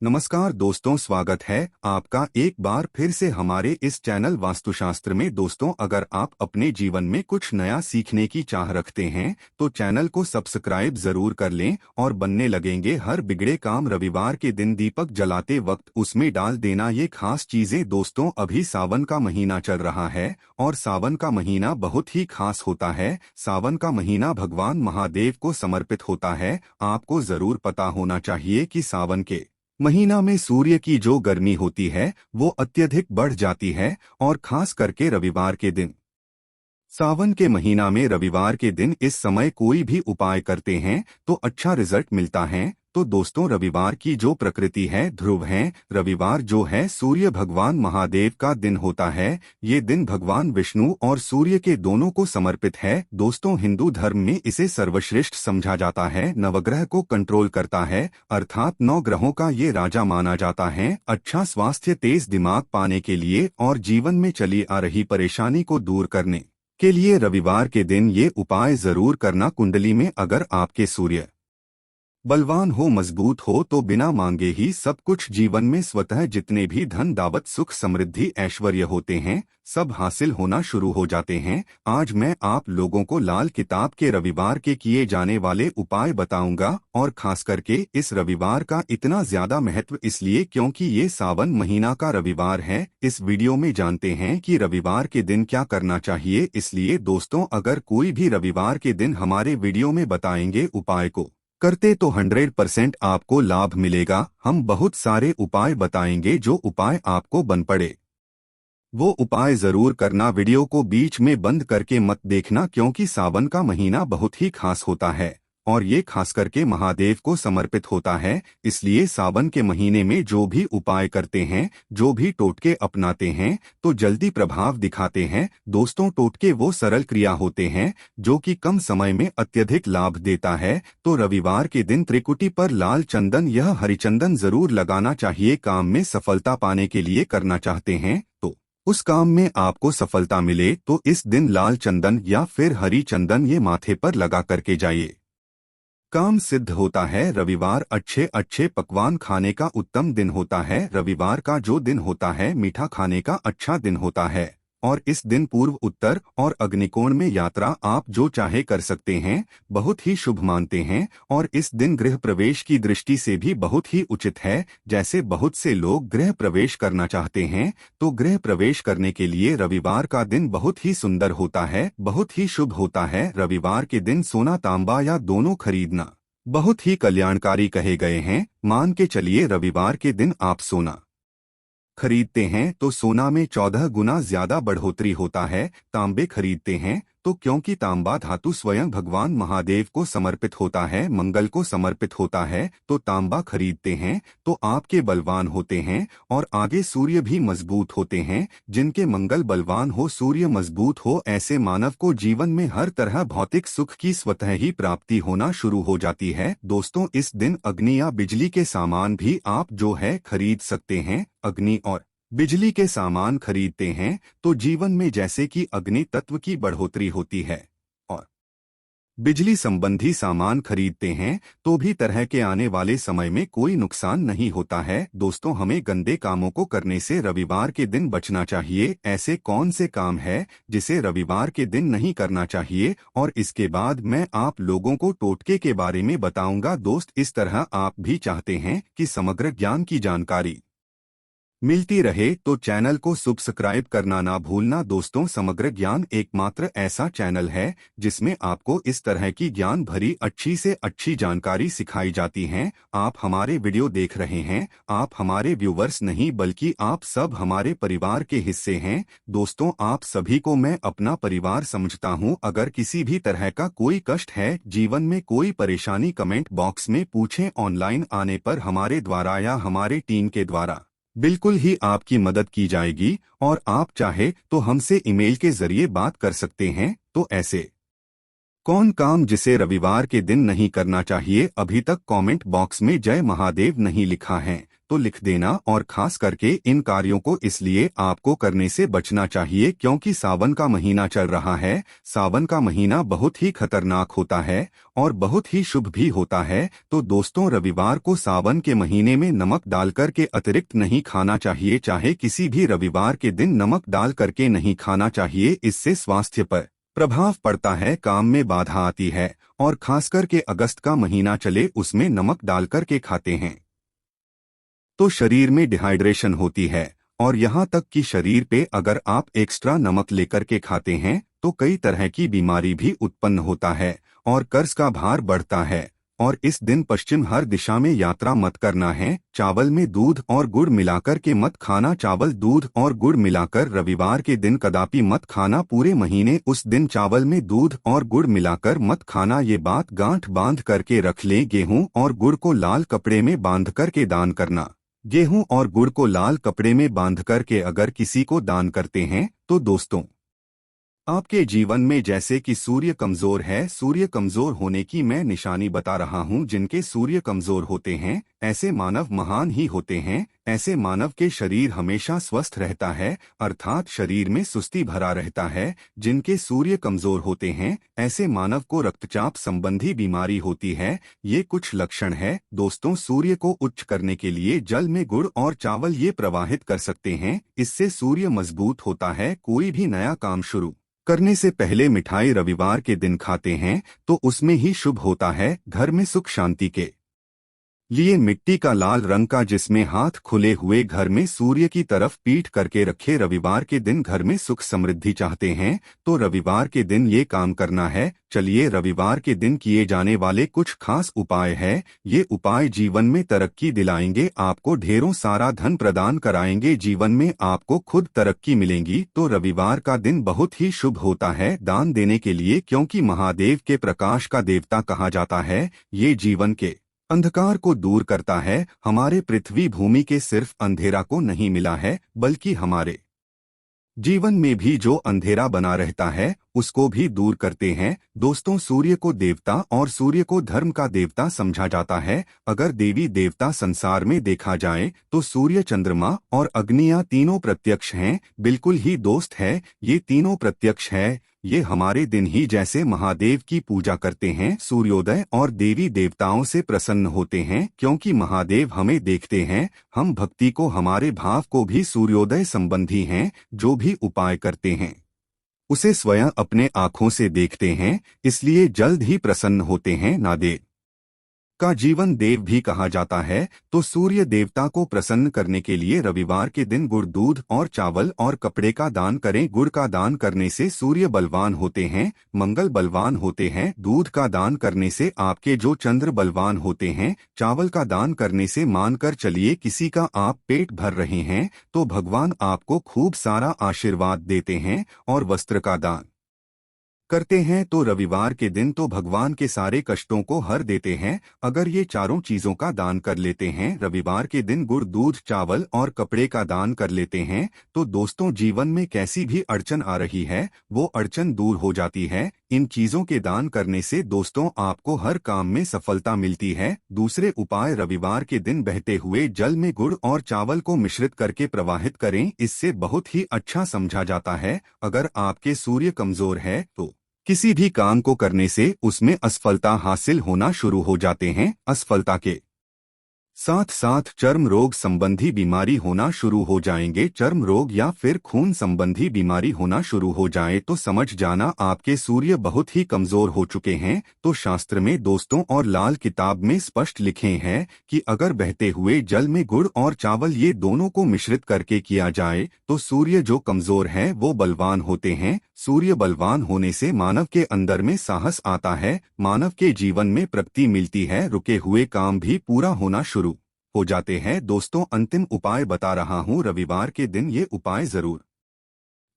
नमस्कार दोस्तों, स्वागत है आपका एक बार फिर से हमारे इस चैनल वास्तुशास्त्र में। दोस्तों, अगर आप अपने जीवन में कुछ नया सीखने की चाह रखते हैं तो चैनल को सब्सक्राइब जरूर कर लें और बनने लगेंगे हर बिगड़े काम। रविवार के दिन दीपक जलाते वक्त उसमें डाल देना ये खास चीजें। दोस्तों, अभी सावन का महीना चल रहा है और सावन का महीना बहुत ही खास होता है। सावन का महीना भगवान महादेव को समर्पित होता है। आपको जरूर पता होना चाहिए कि सावन के महीना में सूर्य की जो गर्मी होती है वो अत्यधिक बढ़ जाती है, और खास करके रविवार के दिन। सावन के महीना में रविवार के दिन इस समय कोई भी उपाय करते हैं तो अच्छा रिजल्ट मिलता है। तो दोस्तों, रविवार की जो प्रकृति है ध्रुव है। रविवार जो है सूर्य भगवान महादेव का दिन होता है। ये दिन भगवान विष्णु और सूर्य के दोनों को समर्पित है। दोस्तों, हिंदू धर्म में इसे सर्वश्रेष्ठ समझा जाता है। नवग्रह को कंट्रोल करता है, अर्थात 9 ग्रहों का ये राजा माना जाता है। अच्छा स्वास्थ्य, तेज दिमाग पाने के लिए और जीवन में चली आ रही परेशानी को दूर करने के लिए रविवार के दिन ये उपाय जरूर करना। कुंडली में अगर आपके सूर्य बलवान हो, मजबूत हो, तो बिना मांगे ही सब कुछ जीवन में स्वतः जितने भी धन दावत सुख समृद्धि ऐश्वर्य होते हैं सब हासिल होना शुरू हो जाते हैं। आज मैं आप लोगों को लाल किताब के रविवार के किए जाने वाले उपाय बताऊंगा, और खास करके इस रविवार का इतना ज्यादा महत्व इसलिए क्योंकि ये सावन महीना का रविवार है। इस वीडियो में जानते हैं कि रविवार के दिन क्या करना चाहिए। इसलिए दोस्तों, अगर कोई भी रविवार के दिन हमारे वीडियो में बताएंगे उपाय को करते तो 100% आपको लाभ मिलेगा। हम बहुत सारे उपाय बताएंगे जो उपाय आपको बन पड़े वो उपाय जरूर करना। वीडियो को बीच में बंद करके मत देखना, क्योंकि सावन का महीना बहुत ही खास होता है और ये खास करके महादेव को समर्पित होता है। इसलिए सावन के महीने में जो भी उपाय करते हैं, जो भी टोटके अपनाते हैं तो जल्दी प्रभाव दिखाते हैं। दोस्तों, टोटके वो सरल क्रिया होते हैं जो कि कम समय में अत्यधिक लाभ देता है। तो रविवार के दिन त्रिकुटी पर लाल चंदन यह हरिचंदन जरूर लगाना चाहिए। काम में सफलता पाने के लिए करना चाहते हैं तो उस काम में आपको सफलता मिले तो इस दिन लाल चंदन या फिर हरी चंदन ये माथे पर लगा करके जाइए, काम सिद्ध होता है। रविवार अच्छे अच्छे पकवान खाने का उत्तम दिन होता है। रविवार का जो दिन होता है मीठा खाने का अच्छा दिन होता है, और इस दिन पूर्व, उत्तर और अग्निकोण में यात्रा आप जो चाहे कर सकते हैं। बहुत ही शुभ मानते हैं, और इस दिन गृह प्रवेश की दृष्टि से भी बहुत ही उचित है। जैसे बहुत से लोग गृह प्रवेश करना चाहते हैं तो गृह प्रवेश करने के लिए रविवार का दिन बहुत ही सुंदर होता है, बहुत ही शुभ होता है। रविवार के दिन सोना तांबा या दोनों खरीदना बहुत ही कल्याणकारी कहे गए हैं। मान के चलिए रविवार के दिन आप सोना खरीदते हैं तो सोना में 14 गुना ज्यादा बढ़ोतरी होता है। तांबे खरीदते हैं तो क्योंकि तांबा धातु स्वयं भगवान महादेव को समर्पित होता है, मंगल को समर्पित होता है, तो तांबा खरीदते हैं तो आपके बलवान होते हैं और आगे सूर्य भी मजबूत होते हैं। जिनके मंगल बलवान हो, सूर्य मजबूत हो, ऐसे मानव को जीवन में हर तरह भौतिक सुख की स्वतः ही प्राप्ति होना शुरू हो जाती है। दोस्तों, इस दिन अग्नि या बिजली के सामान भी आप जो है खरीद सकते हैं। अग्नि और बिजली के सामान खरीदते हैं तो जीवन में जैसे कि अग्नि तत्व की बढ़ोतरी होती है, और बिजली संबंधी सामान खरीदते हैं तो भी तरह के आने वाले समय में कोई नुकसान नहीं होता है। दोस्तों, हमें गंदे कामों को करने से रविवार के दिन बचना चाहिए। ऐसे कौन से काम है जिसे रविवार के दिन नहीं करना चाहिए, और इसके बाद मैं आप लोगों को टोटके के बारे में बताऊंगा। दोस्त, इस तरह आप भी चाहते हैं कि समग्र ज्ञान की जानकारी मिलती रहे तो चैनल को सब्सक्राइब करना ना भूलना। दोस्तों, समग्र ज्ञान एकमात्र ऐसा चैनल है जिसमें आपको इस तरह की ज्ञान भरी अच्छी से अच्छी जानकारी सिखाई जाती है। आप हमारे वीडियो देख रहे हैं, आप हमारे व्यूवर्स नहीं बल्कि आप सब हमारे परिवार के हिस्से हैं। दोस्तों, आप सभी को मैं अपना परिवार समझता हूं। अगर किसी भी तरह का कोई कष्ट है, जीवन में कोई परेशानी, कमेंट बॉक्स में पूछें। ऑनलाइन आने पर हमारे द्वारा या हमारे टीम के द्वारा बिल्कुल ही आपकी मदद की जाएगी, और आप चाहे तो हमसे ईमेल के जरिए बात कर सकते हैं। तो ऐसे कौन काम जिसे रविवार के दिन नहीं करना चाहिए? अभी तक कमेंट बॉक्स में जय महादेव नहीं लिखा है तो लिख देना, और खास करके इन कार्यों को इसलिए आपको करने से बचना चाहिए क्योंकि सावन का महीना चल रहा है। सावन का महीना बहुत ही खतरनाक होता है और बहुत ही शुभ भी होता है। तो दोस्तों, रविवार को सावन के महीने में नमक डालकर के अतिरिक्त नहीं खाना चाहिए, चाहे किसी भी रविवार के दिन नमक डाल करके नहीं खाना चाहिए। इससे स्वास्थ्य पर प्रभाव पड़ता है, काम में बाधा आती है, और खासकर के अगस्त का महीना चले उसमें नमक डालकर के खाते हैं तो शरीर में डिहाइड्रेशन होती है, और यहाँ तक कि शरीर पे अगर आप एक्स्ट्रा नमक लेकर के खाते हैं तो कई तरह की बीमारी भी उत्पन्न होता है और कर्ज का भार बढ़ता है। और इस दिन पश्चिम हर दिशा में यात्रा मत करना है। चावल में दूध और गुड़ मिलाकर के मत खाना, चावल दूध और गुड़ मिलाकर रविवार के दिन कदापि मत खाना। पूरे महीने उस दिन चावल में दूध और गुड़ मिलाकर मत खाना, ये बात गांठ बांध करके रख लें। गेहूं और गुड़ को लाल कपड़े में बांध करके दान करना। गेहूं और गुड़ को लाल कपड़े में बांध करके अगर किसी को दान करते हैं तो दोस्तों, आपके जीवन में जैसे कि सूर्य कमजोर है, सूर्य कमजोर होने की मैं निशानी बता रहा हूं। जिनके सूर्य कमजोर होते हैं ऐसे मानव महान ही होते हैं। ऐसे मानव के शरीर हमेशा स्वस्थ रहता है, अर्थात शरीर में सुस्ती भरा रहता है। जिनके सूर्य कमजोर होते हैं ऐसे मानव को रक्तचाप संबंधी बीमारी होती है। ये कुछ लक्षण है दोस्तों। सूर्य को उच्च करने के लिए जल में गुड़ और चावल ये प्रवाहित कर सकते हैं, इससे सूर्य मजबूत होता है। कोई भी नया काम शुरू करने से पहले मिठाई रविवार के दिन खाते हैं तो उसमें ही शुभ होता है। घर में सुख शांति के लिए मिट्टी का लाल रंग का जिसमें हाथ खुले हुए घर में सूर्य की तरफ पीठ करके रखे। रविवार के दिन घर में सुख समृद्धि चाहते हैं तो रविवार के दिन ये काम करना है। चलिए, रविवार के दिन किए जाने वाले कुछ खास उपाय है। ये उपाय जीवन में तरक्की दिलाएंगे, आपको ढेरों सारा धन प्रदान कराएंगे, जीवन में आपको खुद तरक्की मिलेंगी। तो रविवार का दिन बहुत ही शुभ होता है दान देने के लिए, क्योंकि महादेव के प्रकाश का देवता कहा जाता है। ये जीवन के अंधकार को दूर करता है। हमारे पृथ्वी भूमि के सिर्फ अंधेरा को नहीं मिला है, बल्कि हमारे जीवन में भी जो अंधेरा बना रहता है उसको भी दूर करते हैं। दोस्तों, सूर्य को देवता और सूर्य को धर्म का देवता समझा जाता है। अगर देवी देवता संसार में देखा जाए तो सूर्य, चंद्रमा और अग्नियां तीनों प्रत्यक्ष हैं, बिल्कुल ही दोस्त है। ये तीनों प्रत्यक्ष है। ये हमारे दिन ही जैसे महादेव की पूजा करते हैं, सूर्योदय और देवी देवताओं से प्रसन्न होते हैं, क्योंकि महादेव हमें देखते हैं। हम भक्ति को, हमारे भाव को भी सूर्योदय संबंधी हैं। जो भी उपाय करते हैं उसे स्वयं अपने आँखों से देखते हैं, इसलिए जल्द ही प्रसन्न होते हैं। नादेव का जीवन देव भी कहा जाता है। तो सूर्य देवता को प्रसन्न करने के लिए रविवार के दिन गुड़, दूध और चावल और कपड़े का दान करें। गुड़ का दान करने से सूर्य बलवान होते हैं, मंगल बलवान होते हैं। दूध का दान करने से आपके जो चंद्र बलवान होते हैं। चावल का दान करने से मानकर चलिए किसी का आप पेट भर रहे हैं तो भगवान आपको खूब सारा आशीर्वाद देते हैं। और वस्त्र का दान करते हैं तो रविवार के दिन तो भगवान के सारे कष्टों को हर देते हैं। अगर ये चारों चीजों का दान कर लेते हैं, रविवार के दिन गुड़, दूध, चावल और कपड़े का दान कर लेते हैं, तो दोस्तों जीवन में कैसी भी अड़चन आ रही है वो अड़चन दूर हो जाती है। इन चीजों के दान करने से दोस्तों आपको हर काम में सफलता मिलती है। दूसरे उपाय, रविवार के दिन बहते हुए जल में गुड़ और चावल को मिश्रित करके प्रवाहित करें, इससे बहुत ही अच्छा समझा जाता है। अगर आपके सूर्य कमजोर है तो किसी भी काम को करने से उसमें असफलता हासिल होना शुरू हो जाते हैं। असफलता के साथ साथ चर्म रोग संबंधी बीमारी होना शुरू हो जाएंगे। चर्म रोग या फिर खून संबंधी बीमारी होना शुरू हो जाए तो समझ जाना आपके सूर्य बहुत ही कमजोर हो चुके हैं। तो शास्त्र में दोस्तों और लाल किताब में स्पष्ट लिखे हैं कि अगर बहते हुए जल में गुड़ और चावल ये दोनों को मिश्रित करके किया जाए तो सूर्य जो कमजोर है वो बलवान होते हैं। सूर्य बलवान होने से मानव के अंदर में साहस आता है, मानव के जीवन में प्रगति मिलती है, रुके हुए काम भी पूरा होना शुरू हो जाते हैं। दोस्तों, अंतिम उपाय बता रहा हूं, रविवार के दिन ये उपाय जरूर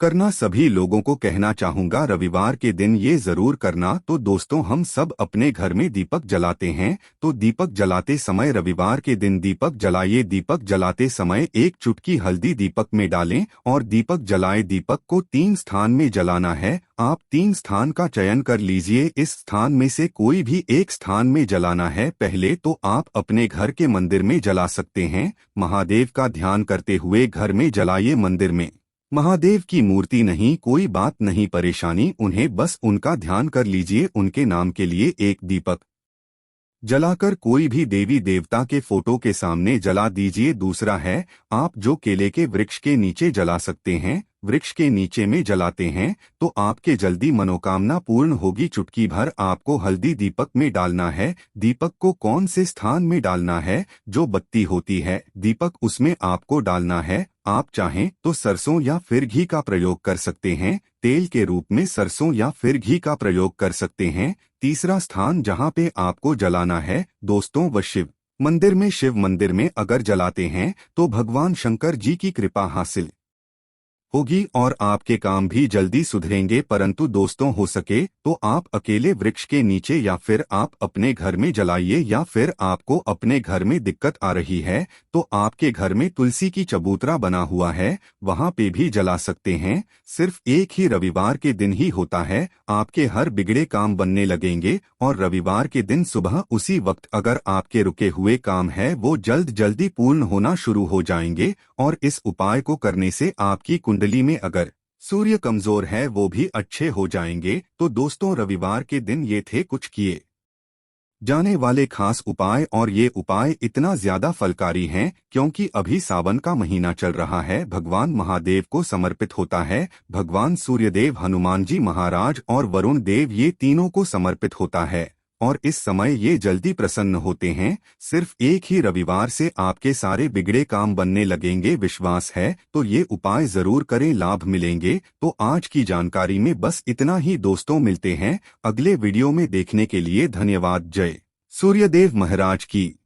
करना सभी लोगों को कहना चाहूंगा रविवार के दिन ये जरूर करना। तो दोस्तों हम सब अपने घर में दीपक जलाते हैं, तो दीपक जलाते समय रविवार के दिन दीपक जलाइए। दीपक जलाते समय एक चुटकी हल्दी दीपक में डालें और दीपक जलाए। दीपक को 3 स्थान में जलाना है। आप 3 स्थान का चयन कर लीजिए, इस स्थान में से कोई भी एक स्थान में जलाना है। पहले तो आप अपने घर के मंदिर में जला सकते हैं, महादेव का ध्यान करते हुए घर में जलाइए। मंदिर में महादेव की मूर्ति नहीं, कोई बात नहीं परेशानी, उन्हें बस उनका ध्यान कर लीजिए। उनके नाम के लिए एक दीपक जलाकर कोई भी देवी देवता के फोटो के सामने जला दीजिए। दूसरा है, आप जो केले के वृक्ष के नीचे जला सकते हैं, वृक्ष के नीचे में जलाते हैं तो आपके जल्दी मनोकामना पूर्ण होगी। चुटकी भर आपको हल्दी दीपक में डालना है। दीपक को कौन से स्थान में डालना है? जो बत्ती होती है दीपक उसमें आपको डालना है। आप चाहें तो सरसों या फिर घी का प्रयोग कर सकते हैं, तेल के रूप में सरसों या फिर घी का प्रयोग कर सकते हैं। तीसरा स्थान जहां पे आपको जलाना है दोस्तों वह शिव मंदिर में। शिव मंदिर में अगर जलाते हैं तो भगवान शंकर जी की कृपा हासिल होगी और आपके काम भी जल्दी सुधरेंगे। परंतु दोस्तों हो सके तो आप अकेले वृक्ष के नीचे या फिर आप अपने घर में जलाइए, या फिर आपको अपने घर में दिक्कत आ रही है तो आपके घर में तुलसी की चबूतरा बना हुआ है, वहां पे भी जला सकते हैं। सिर्फ एक ही रविवार के दिन ही होता है, आपके हर बिगड़े काम बनने लगेंगे और रविवार के दिन सुबह उसी वक्त अगर आपके रुके हुए काम है वो जल्दी पूर्ण होना शुरू हो जाएंगे। और इस उपाय को करने से आपकी कुंडली में अगर सूर्य कमजोर है वो भी अच्छे हो जाएंगे। तो दोस्तों रविवार के दिन ये थे कुछ किए जाने वाले खास उपाय, और ये उपाय इतना ज्यादा फलकारी हैं क्योंकि अभी सावन का महीना चल रहा है, भगवान महादेव को समर्पित होता है। भगवान सूर्यदेव, हनुमान जी महाराज और वरुण देव ये तीनों को समर्पित होता है और इस समय ये जल्दी प्रसन्न होते हैं। सिर्फ एक ही रविवार से आपके सारे बिगड़े काम बनने लगेंगे। विश्वास है तो ये उपाय जरूर करें, लाभ मिलेंगे। तो आज की जानकारी में बस इतना ही दोस्तों, मिलते हैं अगले वीडियो में। देखने के लिए धन्यवाद। जय सूर्यदेव महाराज की।